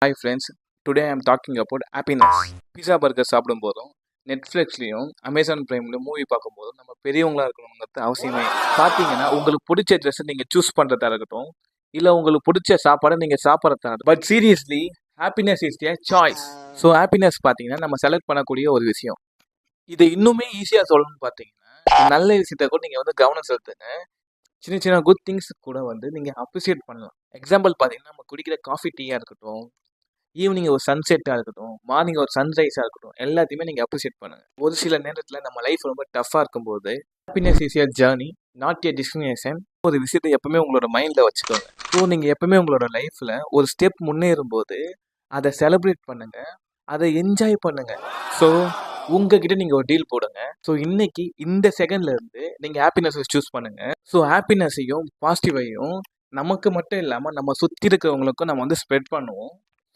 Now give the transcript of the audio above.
Hi friends, today I am talking about happiness. Pizza burger சாப்பிடும்போதும் நெட்ஃப்ளிக்ஸ்லையும் Amazon ப்ரைம்லையும் movie பார்க்கும்போதும் நம்ம பெரியவங்களாக இருக்கணுங்கிறது அவசியமே. பார்த்தீங்கன்னா உங்களுக்கு பிடிச்ச ட்ரெஸ்ஸை நீங்கள் சூஸ் பண்ணுறதா இருக்கட்டும், இல்லை உங்களுக்கு பிடிச்ச சாப்பாடை நீங்கள் சாப்பிட்றதா இருக்கட்டும். But seriously happiness is a choice. So happiness பார்த்தீங்கன்னா நம்ம செலக்ட் பண்ணக்கூடிய ஒரு விஷயம். இதை இன்னுமே ஈஸியாக சொல்லணும்னு பார்த்தீங்கன்னா, நல்ல விஷயத்த கூட நீங்கள் கவனம் செலுத்துங்க. சின்ன சின்ன குட் திங்ஸ் கூட நீங்கள் அப்ரிசியேட் பண்ணலாம். எக்ஸாம்பிள் பார்த்தீங்கன்னா, நம்ம குடிக்கிற காஃபி டீயாக இருக்கட்டும், ஈவினிங் ஒரு சன்செட்டாக இருக்கட்டும், மார்னிங் ஒரு சன்ரைஸாக இருக்கட்டும், எல்லாத்தையுமே நீங்கள் அப்ரிஷியேட் பண்ணுங்கள். ஒரு சில நேரத்தில் நம்ம லைஃப் ரொம்ப டஃப்பாக இருக்கும்போது happiness is a journey, not a destination. ஒரு விஷயத்தை எப்பவுமே உங்களோட மைண்டில் வச்சுக்கோங்க. ஸோ நீங்கள் எப்பவுமே உங்களோட லைஃப்பில் ஒரு ஸ்டெப் முன்னேறும்போது அதை செலிப்ரேட் பண்ணுங்கள், அதை என்ஜாய் பண்ணுங்கள். ஸோ உங்ககிட்ட நீங்கள் ஒரு டீல் போடுங்க. ஸோ இன்னைக்கு இந்த செகண்ட்லேருந்து நீங்கள் ஹாப்பினஸை சூஸ் பண்ணுங்கள். ஸோ ஹாப்பினஸையும் பாசிட்டிவையும் நமக்கு மட்டும் இல்லாமல் நம்ம சுற்றி இருக்கிறவங்களுக்கும் நம்ம ஸ்ப்ரெட் பண்ணுவோம்.